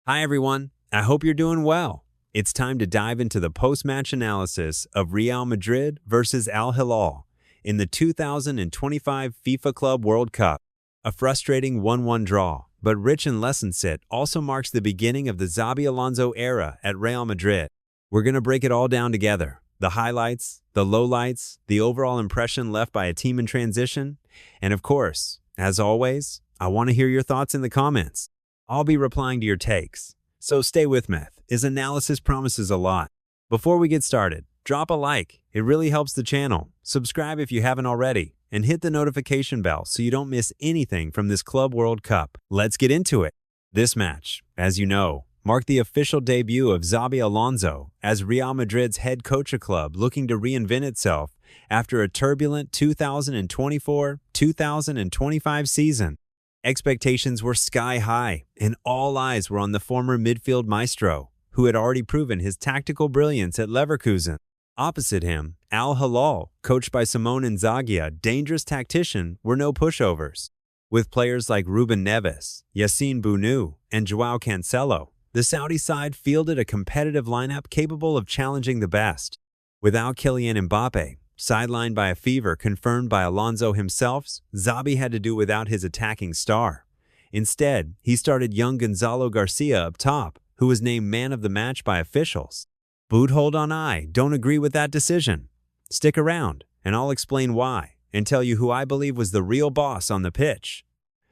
Hi everyone, I hope you're doing well. It's time to dive into the post-match analysis of Real Madrid versus Al Hilal in the 2025 FIFA Club World Cup. A frustrating 1-1 draw, but rich in lessons, it also marks the beginning of the Xabi Alonso era at Real Madrid. We're going to break it all down together. The highlights, the lowlights, the overall impression left by a team in transition, and of course, as always, I want to hear your thoughts in the comments. I'll be replying to your takes, so stay with me. His analysis promises a lot. Before we get started, drop a like. It really helps the channel. Subscribe if you haven't already, and hit the notification bell so you don't miss anything from this Club World Cup. Let's get into it. This match, as you know, marked the official debut of Xabi Alonso as Real Madrid's head coach, a club looking to reinvent itself after a turbulent 2024-2025 season. Expectations were sky high, and all eyes were on the former midfield maestro, who had already proven his tactical brilliance at Leverkusen. Opposite him, Al Hilal, coached by Simone Inzaghi, a dangerous tactician, were no pushovers. With players like Ruben Neves, Yassine Bounou, and Joao Cancelo, the Saudi side fielded a competitive lineup capable of challenging the best. Without Kylian Mbappe, sidelined by a fever confirmed by Alonso himself, Xabi had to do without his attacking star. Instead, he started young Gonzalo Garcia up top, who was named man of the match by officials. But hold on, I don't agree with that decision. Stick around, and I'll explain why, and tell you who I believe was the real boss on the pitch.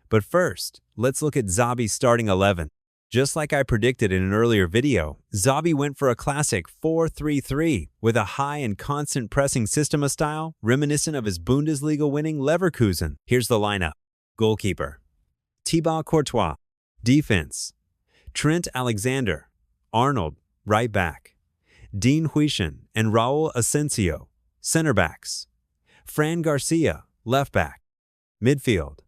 But first, let's look at Xabi's starting 11. Just like I predicted in an earlier video, Xabi went for a classic 4-3-3 with a high and constant pressing system, a style reminiscent of his Bundesliga-winning Leverkusen. Here's the lineup. Goalkeeper: Thibaut Courtois. Defense: Trent Alexander-Arnold, right back; Dean Huijsen and Raul Asensio, center backs; Fran Garcia, left back. Midfield: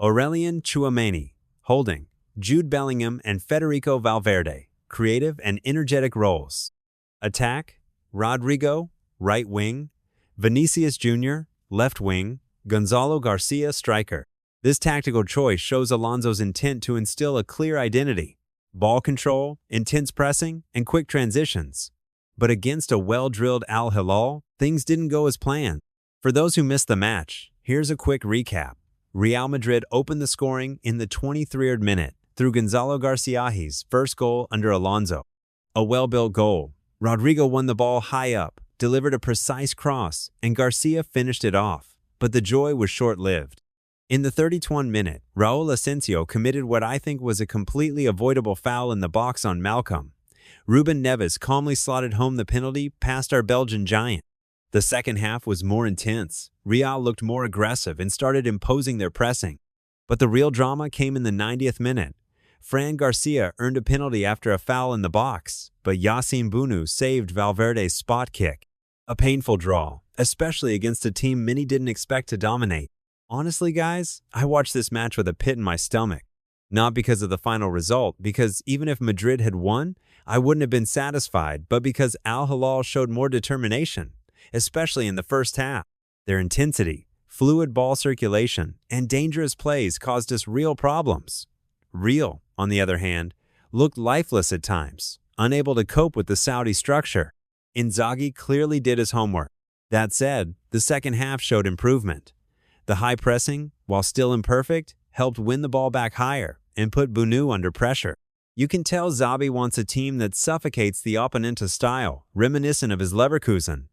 Aurelien Tchouameni. Holding: Jude Bellingham and Federico Valverde, creative and energetic roles. Attack: Rodrigo, right wing; Vinicius Jr., left wing; Gonzalo Garcia, striker. This tactical choice shows Alonso's intent to instill a clear identity: ball control, intense pressing, and quick transitions. But against a well-drilled Al Hilal, things didn't go as planned. For those who missed the match, here's a quick recap. Real Madrid opened the scoring in the 23rd minute through Gonzalo Garcia's first goal under Alonso. A well-built goal. Rodrigo won the ball high up, delivered a precise cross, and Garcia finished it off. But the joy was short-lived. In the 32nd minute, Raul Asensio committed what I think was a completely avoidable foul in the box on Malcolm. Ruben Neves calmly slotted home the penalty past our Belgian giant. The second half was more intense. Real looked more aggressive and started imposing their pressing. But the real drama came in the 90th minute. Fran Garcia earned a penalty after a foul in the box, but Yassine Bounou saved Valverde's spot kick. A painful draw, especially against a team many didn't expect to dominate. Honestly, guys, I watched this match with a pit in my stomach. Not because of the final result, because even if Madrid had won, I wouldn't have been satisfied, but because Al Hilal showed more determination, especially in the first half. Their intensity, fluid ball circulation, and dangerous plays caused us real problems. Real, on the other hand, looked lifeless at times, unable to cope with the Saudi structure. Inzaghi clearly did his homework. That said, the second half showed improvement. The high pressing, while still imperfect, helped win the ball back higher and put Bounou under pressure. You can tell Xabi wants a team that suffocates the opponent's style, reminiscent of his Leverkusen.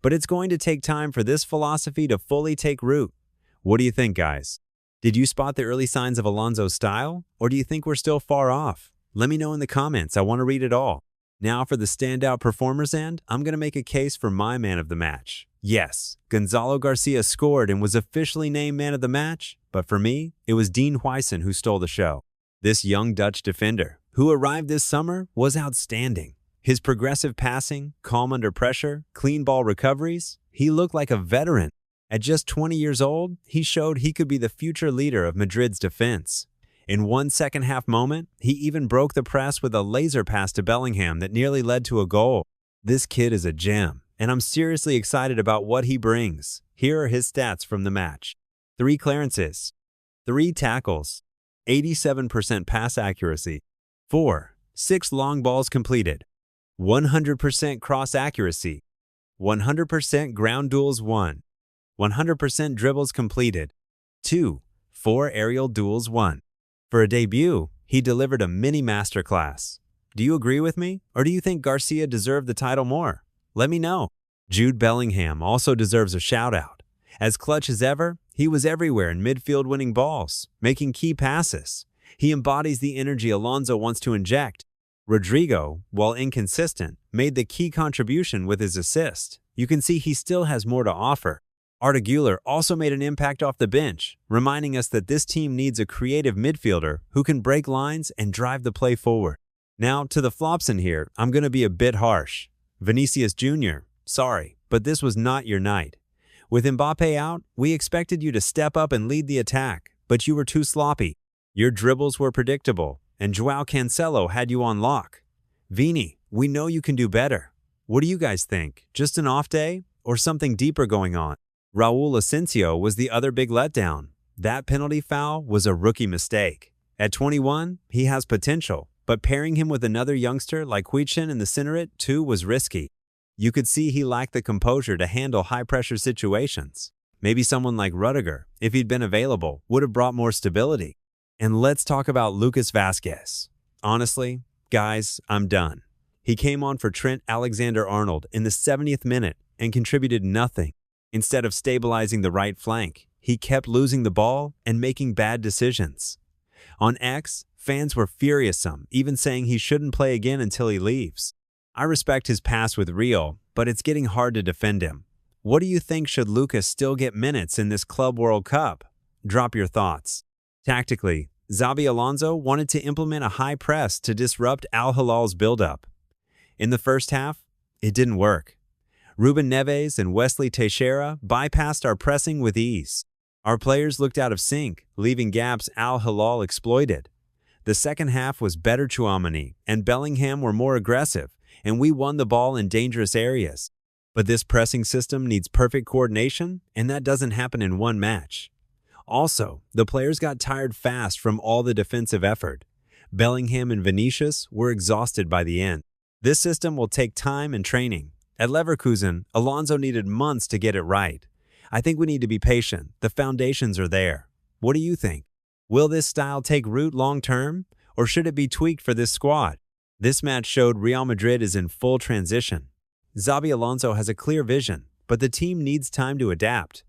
But it's going to take time for this philosophy to fully take root. What do you think, guys? Did you spot the early signs of Alonso's style, or do you think we're still far off? Let me know in the comments. I want to read it all. Now for the standout performers end, I'm going to make a case for my man of the match. Yes, Gonzalo Garcia scored and was officially named man of the match, but for me, it was Dean Huijsen who stole the show. This young Dutch defender, who arrived this summer, was outstanding. His progressive passing, calm under pressure, clean ball recoveries, he looked like a veteran. At just 20 years old, he showed he could be the future leader of Madrid's defense. In one second-half moment, he even broke the press with a laser pass to Bellingham that nearly led to a goal. This kid is a gem, and I'm seriously excited about what he brings. Here are his stats from the match. 3 clearances, 3 tackles, 87% pass accuracy, 4 6 long balls completed, 100% cross accuracy, 100% ground duels won, 100% dribbles completed, 2, 4 aerial duels won. For a debut, he delivered a mini masterclass. Do you agree with me, or do you think Garcia deserved the title more? Let me know. Jude Bellingham also deserves a shout-out. As clutch as ever, he was everywhere in midfield winning balls, making key passes. He embodies the energy Alonso wants to inject. Rodrigo, while inconsistent, made the key contribution with his assist. You can see he still has more to offer. Arda Güler also made an impact off the bench, reminding us that this team needs a creative midfielder who can break lines and drive the play forward. Now, to the flops in here, I'm going to be a bit harsh. Vinicius Jr., sorry, but this was not your night. With Mbappe out, we expected you to step up and lead the attack, but you were too sloppy. Your dribbles were predictable, and Joao Cancelo had you on lock. Vini, we know you can do better. What do you guys think? Just an off day, or something deeper going on? Raul Asensio was the other big letdown. That penalty foul was a rookie mistake. At 21, he has potential, but pairing him with another youngster like Huijsen in the center too was risky. You could see he lacked the composure to handle high-pressure situations. Maybe someone like Rudiger, if he'd been available, would have brought more stability. And let's talk about Lucas Vazquez. Honestly, guys, I'm done. He came on for Trent Alexander-Arnold in the 70th minute and contributed nothing. Instead of stabilizing the right flank, he kept losing the ball and making bad decisions. On X, fans were furious, even saying he shouldn't play again until he leaves. I respect his pass with Real, but it's getting hard to defend him. What do you think, should Lucas still get minutes in this Club World Cup? Drop your thoughts. Tactically, Xabi Alonso wanted to implement a high press to disrupt Al Hilal's build-up. In the first half, it didn't work. Ruben Neves and Wesley Teixeira bypassed our pressing with ease. Our players looked out of sync, leaving gaps Al Hilal exploited. The second half was better. Tchouaméni and Bellingham were more aggressive, and we won the ball in dangerous areas. But this pressing system needs perfect coordination, and that doesn't happen in one match. Also, the players got tired fast from all the defensive effort. Bellingham and Vinicius were exhausted by the end. This system will take time and training. At Leverkusen, Alonso needed months to get it right. I think we need to be patient. The foundations are there. What do you think? Will this style take root long-term, or should it be tweaked for this squad? This match showed Real Madrid is in full transition. Xabi Alonso has a clear vision, but the team needs time to adapt.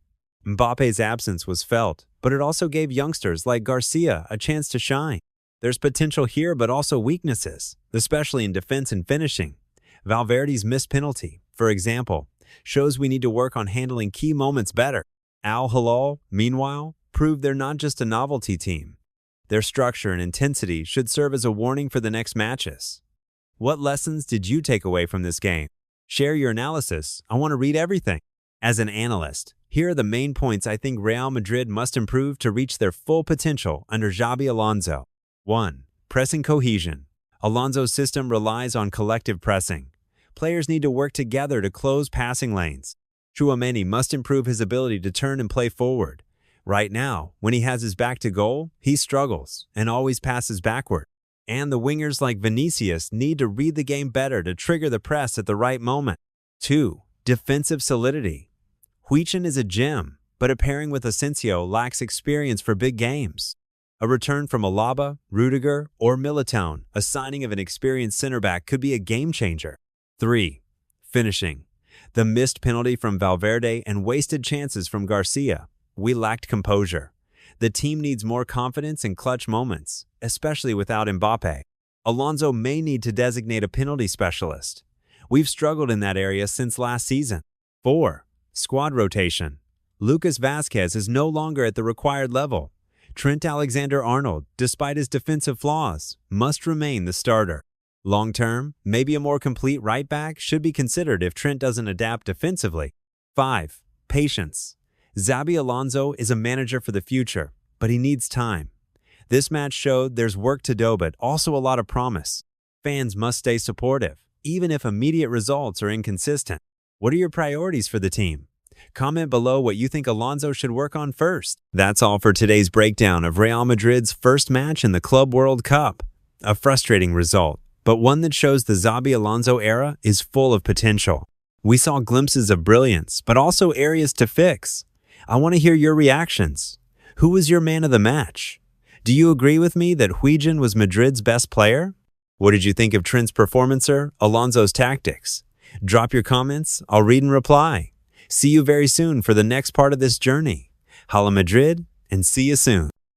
Mbappe's absence was felt, but it also gave youngsters like Garcia a chance to shine. There's potential here, but also weaknesses, especially in defense and finishing. Valverde's missed penalty, for example, shows we need to work on handling key moments better. Al Hilal, meanwhile, proved they're not just a novelty team. Their structure and intensity should serve as a warning for the next matches. What lessons did you take away from this game? Share your analysis. I want to read everything. As an analyst, here are the main points I think Real Madrid must improve to reach their full potential under Xabi Alonso. 1. Pressing cohesion. Alonso's system relies on collective pressing. Players need to work together to close passing lanes. Tchouaméni must improve his ability to turn and play forward. Right now, when he has his back to goal, he struggles and always passes backward. And the wingers like Vinicius need to read the game better to trigger the press at the right moment. 2. Defensive solidity. Huijsen is a gem, but a pairing with Asensio lacks experience for big games. A return from Alaba, Rudiger, or Militão, a signing of an experienced center-back, could be a game-changer. 3. Finishing. The missed penalty from Valverde and wasted chances from Garcia. We lacked composure. The team needs more confidence in clutch moments, especially without Mbappe. Alonso may need to designate a penalty specialist. We've struggled in that area since last season. 4. Squad rotation. Lucas Vazquez is no longer at the required level. Trent Alexander-Arnold, despite his defensive flaws, must remain the starter. Long-term, maybe a more complete right-back should be considered if Trent doesn't adapt defensively. 5. Patience. Xabi Alonso is a manager for the future, but he needs time. This match showed there's work to do, but also a lot of promise. Fans must stay supportive, even if immediate results are inconsistent. What are your priorities for the team? Comment below what you think Alonso should work on first. That's all for today's breakdown of Real Madrid's first match in the Club World Cup. A frustrating result, but one that shows the Xabi Alonso era is full of potential. We saw glimpses of brilliance, but also areas to fix. I want to hear your reactions. Who was your man of the match? Do you agree with me that Hilal was Madrid's best player? What did you think of Trent's performance or Alonso's tactics? Drop your comments, I'll read and reply. See you very soon for the next part of this journey. Hala Madrid, and see you soon.